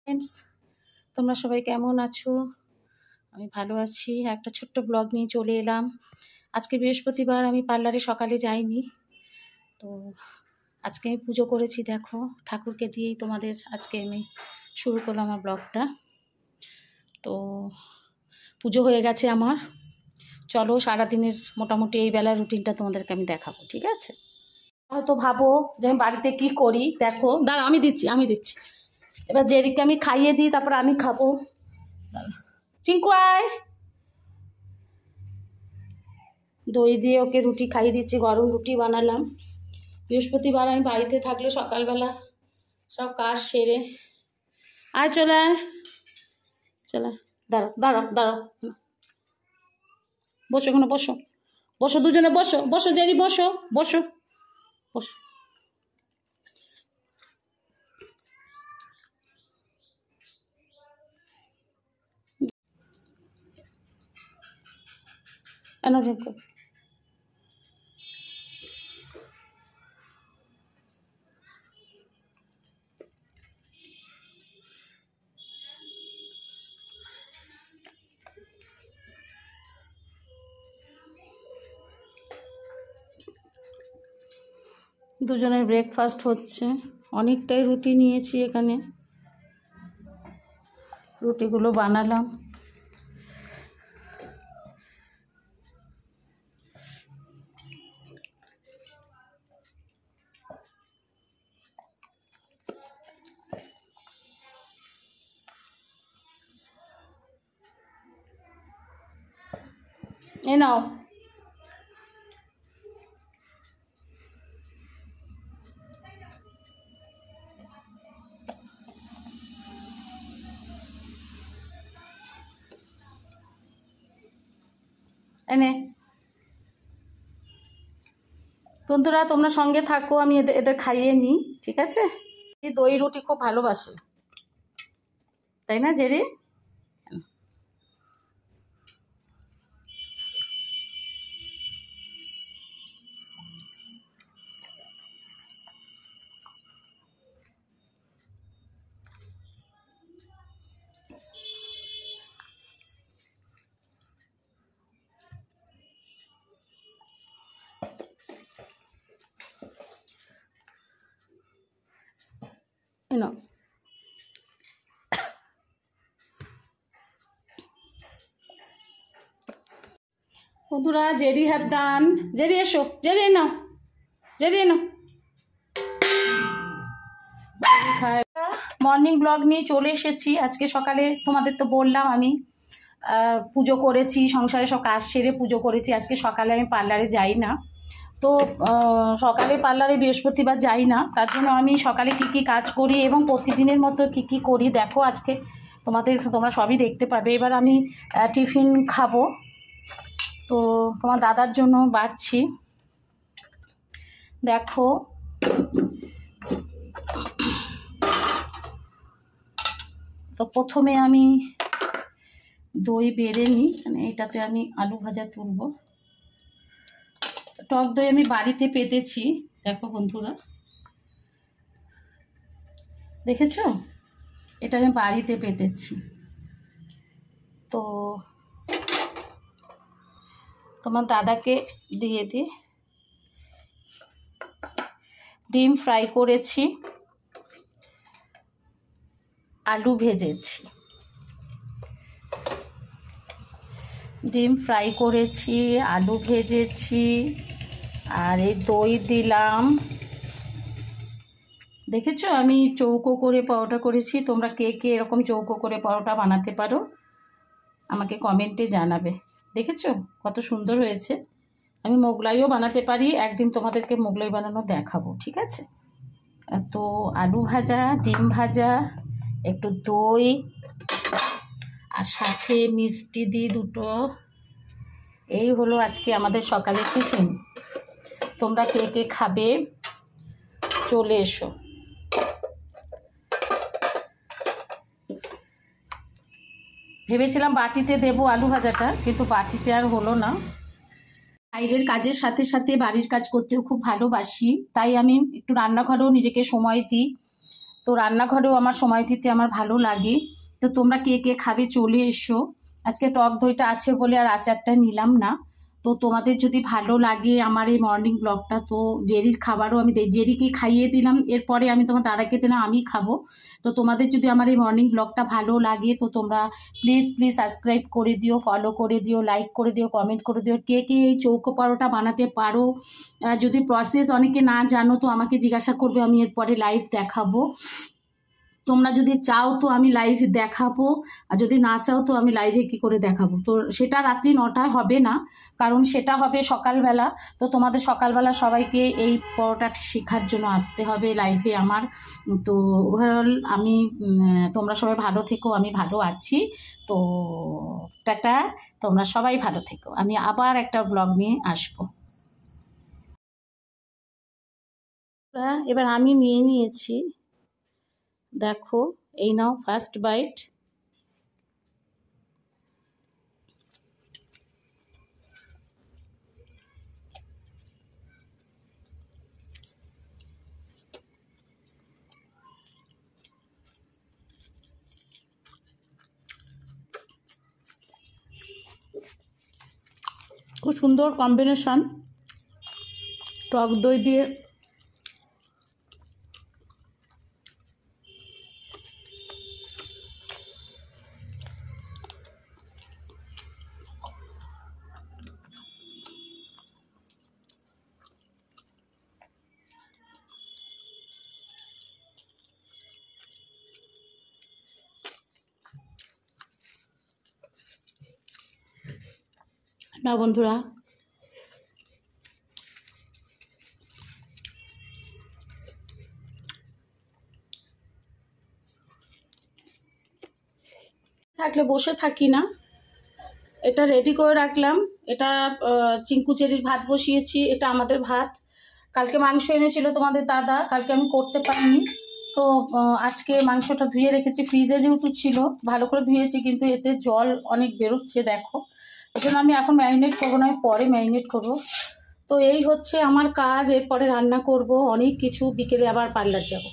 Friends, তোমরা সবাই কেমন আছো? আমি ভালো আছি। একটা ছোট্ট ব্লগ নিয়ে চলে এলাম। আজকে বৃহস্পতিবার, আমি পার্লারে সকালে যাইনি। তো আজকে আমি পুজো করেছি, দেখো ঠাকুরকে দিয়েই তোমাদের আজকে আমি শুরু করলাম আমার ব্লগটা। তো পুজো হয়ে গেছে আমার। চলো সারাদিনের মোটামুটি এই বেলার রুটিনটা তোমাদেরকে আমি দেখাবো, ঠিক আছে? হয়তো ভাবো যে আমি বাড়িতে কী করি, দেখো দাঁড়া আমি দিচ্ছি। এবার জেরিকে আমি খাইয়ে দিই, তারপর আমি খাবো। চিঙ্কু আয়, দই দিয়ে ওকে রুটি খাইয়ে দিচ্ছি, গরম রুটি বানালাম। বৃহস্পতিবার আমি বাড়িতে থাকলে সকালবেলা সব কাজ সেরে আয় চলে দাঁড়াও বসো, এখানে বসো দুজনে বসো জেরি বসো। এনো জিঙ্কু, দুজনের ব্রেকফাস্ট হচ্ছে। অনেকটাই রুটি নিয়েছি এখানে, রুটিগুলো বানালাম। এ নাও, এনে বন্ধুরা তোমরা সঙ্গে থাকো, আমি এদের খাইয়ে নিই, ঠিক আছে? এই দই রুটি খুব ভালোবাসে, তাই না জেরি? এনো বন্ধুরা, জেরি হ্যাভ ডান। জেরি এসো, জেরি এনো। মর্নিং ব্লগ নিয়ে চলে এসেছি। আজকে সকালে তোমাদের তো বললাম আমি পুজো করেছি, সংসারে সব কাজ সেরে পুজো করেছি। আজকে সকালে আমি পার্লারে যাই না, তো সকালে পার্লারে বৃহস্পতিবার যাই না, তার জন্য আমি সকালে কি কাজ করি এবং প্রতিদিনের মতো কি করি দেখো আজকে তোমরা সবই দেখতে পাবে। এবার আমি টিফিন খাবো, তো তোমার দাদার জন্য বাড়ছি, দেখো। তো প্রথমে আমি দই বেড়ে নিই, মানে এটাতে আমি আলু ভাজা তুলব। টক দই আমি বাড়িতে পেতেছি, দেখো বন্ধুরা, দেখেছো? এটা আমি বাড়িতে পেতেছি। তো তোমার দাদাকে দিয়ে দিই। ডিম ফ্রাই করেছি, আলু ভেজেছি, আলু ভেজেছি, আর এই দই দিলাম। দেখেছো আমি চৌকো করে পরোটা করেছি। তোমরা কে এরকম চৌকো করে পরোটা বানাতে পারো আমাকে কমেন্টে জানাবে। দেখেছো কত সুন্দর হয়েছে। আমি মোগলাইও বানাতে পারি, একদিন তোমাদেরকে মোগলাই বানানো দেখাবো, ঠিক আছে? তো আলু ভাজা, ডিম ভাজা, একটু দই, আর সাথে মিষ্টি দিই দুটো। এই হলো আজকে আমাদের সকালের টিফিন। তোমরা কে খাবে চলে এসো। ভেবেছিলাম বাটিতে দেবো আলু ভাজাটা, কিন্তু বাটিতে আর হলো না। বাইরের কাজের সাথে সাথে বাড়ির কাজ করতেও খুব ভালোবাসি, তাই আমি একটু রান্নাঘরেও নিজেকে সময় দিই। তো রান্নাঘরেও আমার সময় দিতে আমার ভালো লাগে। তো তোমরা কে কে খাবে চলে এসো। আজকে টক দইটা আছে বলে আর আচারটা নিলাম না। তো তোমাদের যদি ভালো লাগে আমার এই মর্নিং ব্লগটা, তো জেরির খাবারও আমি জেরিকে খাইয়ে দিলাম, এরপরে আমি তোমার দাদাকে দিলাম, আমি খাবো। তো তোমাদের যদি আমার এই মর্নিং ব্লগটা ভালো লাগে তো তোমরা প্লিজ প্লিজ সাবস্ক্রাইব করে দিও, ফলো করে দিও, লাইক করে দিও, কমেন্ট করে দিও। কে কে এই চৌকো পরোটা বানাতে পারো, যদি প্রসেস অনেকে না জানো তো আমাকে জিজ্ঞাসা করবে, আমি এরপরে লাইভ দেখাবো। তোমরা যদি চাও তো আমি লাইভ দেখাবো, আর যদি না চাও তো আমি লাইভে কি করে দেখাবো। তো সেটা রাত্রি 9টায় হবে না, কারণ সেটা হবে সকালবেলা। তো তোমাদের সকালবেলা সবাইকে এই পরোটাটি শেখার জন্য আসতে হবে লাইভে আমার। তো ওভারঅল আমি তোমরা সবাই ভালো থেকো, আমি ভালো আছি। তো টাটা, তোমরা সবাই ভালো থেকো, আমি আবার একটা ব্লগ নিয়ে আসবো। এবার আমি নিয়ে নিয়েছি, দেখো, এই নাও ফার্স্ট বাইট। খুব সুন্দর কম্বিনেশন টক দই দিয়ে। না বন্ধুরা, থাকলে বসে থাকি না, এটা রেডি করে রাখলাম। এটা চিঙ্কু চেরির ভাত বসিয়েছি, এটা আমাদের ভাত। কালকে মাংস এনেছিল তোমাদের দাদা, কালকে আমি করতে পারিনি। তো আজকে মাংসটা ধুয়ে রেখেছি, ফ্রিজে যেহেতু ছিল ভালো করে ধুয়েছি, কিন্তু এতে জল অনেক বেরোচ্ছে দেখো। এই জন্য আমি এখন ম্যারিনেট করবো না, আমি পরে ম্যারিনেট করবো। তো এই হচ্ছে আমার কাজ, এরপরে রান্না করব অনেক কিছু, বিকেলে আবার পার্লার যাব।